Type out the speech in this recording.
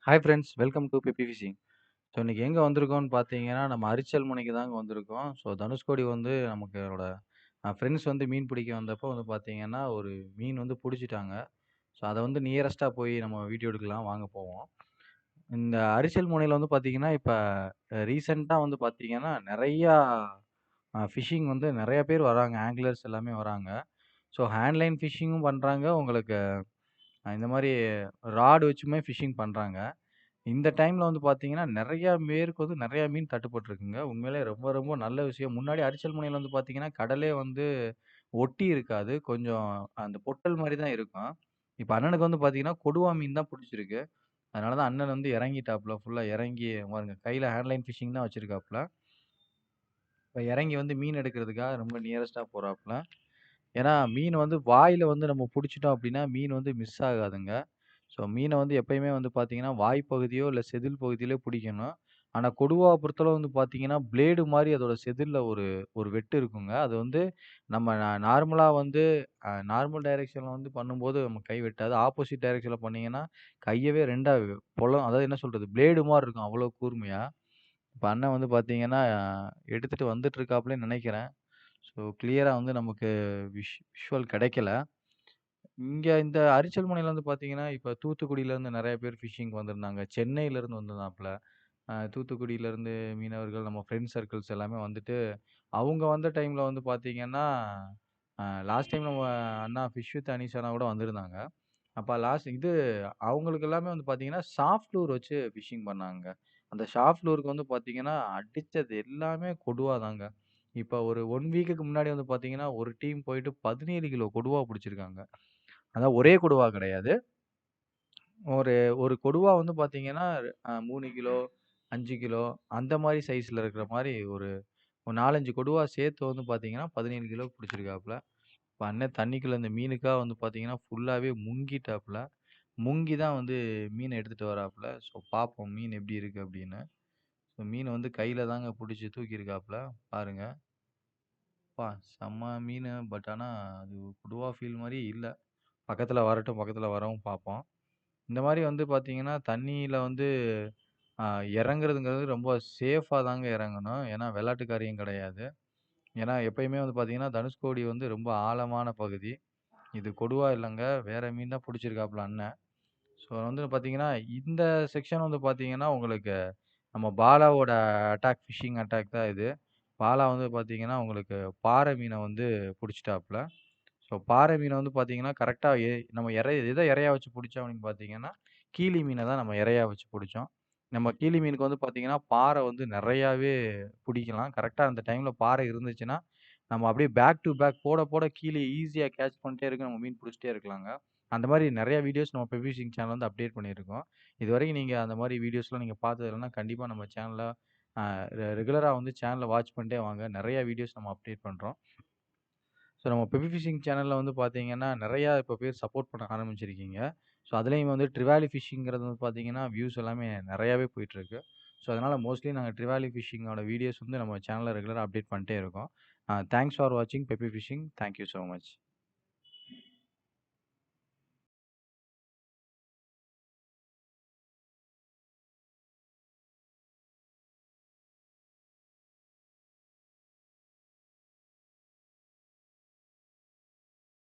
Hi friends, welcome to Peppy Fishing. So இன்னைக்கு எங்கே வந்திருக்கோம்னு பார்த்தீங்கன்னா, நம்ம அரிச்சல் முனைக்கு தாங்க வந்திருக்கோம். ஸோ தனுஷ்கோடி வந்து நமக்கு ஃப்ரெண்ட்ஸ் வந்து மீன் பிடிக்க வந்தப்போ வந்து பார்த்தீங்கன்னா, ஒரு மீன் வந்து புடிச்சிட்டாங்க. ஸோ அத வந்து நியரஸ்ட்டா போய் நம்ம வீடியோ எடுக்கலாம் வாங்க போவோம். இந்த அரிச்சல் முனையில வந்து பார்த்தீங்கன்னா, இப்ப ரீசென்ட்டா வந்து பார்த்தீங்கன்னா, நெறையா ஃபிஷிங் வந்து நெறைய பேர் வராங்க. ஆங்கிலர்ஸ் எல்லாமே வராங்க. ஸோ ஹேண்ட்லைன் ஃபிஷிங்கும் பண்றாங்க. உங்களுக்கு இந்த மாரி ராட் வச்சுமே ஃபிஷிங் பண்றாங்க. இந்த டைம்ல வந்து பார்த்தீங்கன்னா, நெறையா பேருக்கு வந்து நெறையா மீன் தட்டுப்பட்டுருக்குங்க. உண்மையிலே ரொம்ப ரொம்ப நல்ல விஷயம். முன்னாடி அரிச்சல் முனையில வந்து பார்த்தீங்கன்னா, கடலே வந்து ஒட்டி இருக்காது. கொஞ்சம் அந்த பொட்டல் மாரி தான் இருக்கும். இப்ப அண்ணனுக்கு வந்து பார்த்தீங்கன்னா, கொடுவா மீன் தான் புடிச்சிருக்கு. அதனால தான் அண்ணன் வந்து இறங்கிட்டாப்ல. ஃபுல்லா இறங்கி பாருங்க கையில ஹேண்ட்லைன் ஃபிஷிங் தான் வச்சிருக்காப்ல. இப்ப இறங்கி வந்து மீன் எடுக்கிறதுக்காக ரொம்ப நியரஸ்ட்டா போறாப்ல. ஏன்னா, மீன் வந்து வாயில வந்து நம்ம புடிச்சுட்டோம் அப்டின்னா, மீன் வந்து மிஸ் ஆகாதுங்க. ஸோ மீன வந்து எப்பயுமே வந்து பார்த்தீங்கன்னா, வாய் பகுதியோ இல்ல செதில் பகுதியிலோ பிடிக்கணும். ஆனா கொடுவாவ பொறுத்தளவு வந்து பார்த்தீங்கன்னா, பிளேடு மாரி அதோட செதில்ல ஒரு ஒரு வெட்டு இருக்குங்க. அது வந்து நம்ம நார்மலா வந்து நார்மல் டைரக்ஷன்ல வந்து பண்ணும்போது நம்ம கை வெட்டாது. ஆப்போசிட் டைரக்ஷன்ல பண்ணீங்கன்னா, கையவே 2ஆ அதாவது என்ன சொல்றது? பிளேடு மாரி இருக்கும் அவ்வளோ கூர்மையா. இப்ப அண்ணன் வந்து பார்த்தீங்கன்னா, எடுத்துட்டு வந்துட்டு இருக்காப்லன்னு நெனைக்கிறேன். ஸோ கிளியரா வந்து நமக்கு விஷுவல் கிடைக்கல. இங்க இந்த அரிச்சல் முனையில வந்து பார்த்தீங்கன்னா, இப்ப தூத்துக்குடியிலருந்து நெறைய பேர் ஃபிஷிங்க்கு வந்திருந்தாங்க. சென்னையிலருந்து வந்திருந்தாப்ல. தூத்துக்குடியிலருந்து மீனவர்கள் நம்ம ஃப்ரெண்ட் சர்க்கிள்ஸ் எல்லாமே வந்துட்டு, அவங்க வந்த டைம்ல வந்து பார்த்தீங்கன்னா, லாஸ்ட் டைம் நம்ம அண்ணா ஃபிஷ் வித் அனீஸ் அண்ணா கூட வந்திருந்தாங்க. அப்ப லாஸ்ட் இது அவங்களுக்கு எல்லாமே வந்து பார்த்தீங்கன்னா, சாஃப்ட் லூர் வச்சு ஃபிஷிங் பண்ணாங்க. அந்த சாஃப்ட் லூருக்கு வந்து பார்த்தீங்கன்னா, அடிச்சது எல்லாமே கொடுவா தாங்க. இப்ப ஒரு 1 வீக்குக்கு முன்னாடி வந்து பார்த்தீங்கன்னா, ஒரு டீம் போயிட்டு 17 கிலோ கொடுவா புடிச்சிருக்காங்க. அதான் ஒரே கொடுவா கிடையாது. ஒரு ஒரு கொடுவா வந்து பார்த்தீங்கன்னா, 3 கிலோ, 5 கிலோ அந்த மாரி சைஸ்ல இருக்கிற மாரி ஒரு ஒரு 4, 5 கொடுவா சேர்த்து வந்து பார்த்தீங்கன்னா, 17 கிலோ புடிச்சிருக்காப்ல. இப்ப அண்ணன் தண்ணிக்குள்ள இந்த மீனுக்காக வந்து பார்த்தீங்கன்னா, ஃபுல்லாவே முங்கிட்டாப்ல. முங்கி தான் வந்து மீன எடுத்துட்டு வராப்ல. ஸோ பார்ப்போம் மீன் எப்படி இருக்கு அப்படின்னு. ஸோ மீன வந்து கையில தாங்க புடிச்சு தூக்கியிருக்காப்ல. பாருங்க. அப்பா! செம்ம மீனு. பட் ஆனா அது கொடுவா ஃபீல் மாரியே இல்ல. பக்கத்துல வரட்டும், பக்கத்துல வரவும் பார்ப்போம். இந்த மாரி வந்து பார்த்தீங்கன்னா, தண்ணீல வந்து அ இறங்குறதுங்கிறது ரொம்ப சேஃபா தாங்க இறங்கணும். ஏன்னா, விளையாட்டு காரியம் கிடையாது. ஏன்னா, எப்பயுமே வந்து பார்த்தீங்கன்னா, தனுஷ்கோடி வந்து ரொம்ப ஆழமான பகுதி. இது கொடுவா இல்லங்க. வேற மீன் தான் புடிச்சிருக்காப்ல அண்ணன். ஸோ வந்து பார்த்தீங்கன்னா, இந்த செக்ஷன் வந்து பார்த்தீங்கன்னா, உங்களுக்கு நம்ம பாலாவோட ஃபிஷிங் அட்டாக் தான் இது. பாலா வந்து பார்த்தீங்கன்னா, உங்களுக்கு பாறை மீன வந்து புடிச்சிட்டாப்ல. ஸோ பாறை மீன வந்து பார்த்தீங்கன்னா, கரெக்ட்டா நம்ம எத இரையா வச்சு புடிச்சோம் அப்படின்னு பார்த்தீங்கன்னா, கீளி மீன தான் நம்ம இரையா வச்சு புடிச்சோம். நம்ம கீளி மீனுக்கு வந்து பார்த்தீங்கன்னா, பாறை வந்து நெறையாவே புடிக்கலாம். கரெக்ட்டா அந்த டைம்ல பாறை இருந்துச்சுன்னா, நம்ம அப்படியே பேக் டு பேக் போட போட கீழி ஈஸியா கேட்ச் பண்ணிட்டே இருக்க நம்ம மீன் புடிச்சிட்டே இருக்கலாங்க. அந்த மாரி நெறைய வீடியோஸ் நம்ம பெப்பி ஃபிஷிங் சேனல்ல வந்து அப்டேட் பண்ணியிருக்கோம். இதுவரைக்கும் நீங்க அந்த மாரி வீடியோஸ்லாம் நீங்க பார்த்தது இல்லன்னா, கண்டிப்பா நம்ம சேனல்ல அ ரெகுலரா வந்து சேனல வாட்ச் பண்ணிட்டே வாங்க. நெறைய வீடியோஸ் நம்ம அப்டேட் பண்றோம். ஸோ நம்ம பெப்பி ஃபிஷிங் சேனல்ல வந்து பார்த்தீங்கன்னா, நெறையா இப்போ பேர் சப்போர்ட் பண்ண ஆரம்பிச்சிருக்கீங்க. ஸோ அதுலயும் வந்து ட்ரிவாலி ஃபிஷிங்கிறது வந்து பார்த்தீங்கன்னா, வியூஸ் எல்லாமே நெறையாவே போயிட்டுருக்கு. ஸோ அதனால மோஸ்ட்லி நாங்க ட்ரிவாலி ஃபிஷிங்கோட வீடியோஸ் வந்து நம்ம சேனல்ல ரெகுலரா அப்டேட் பண்ணிட்டே இருக்கோம். தேங்க்ஸ் ஃபார் வாட்சிங் Peppy Fishing. Thank you so much.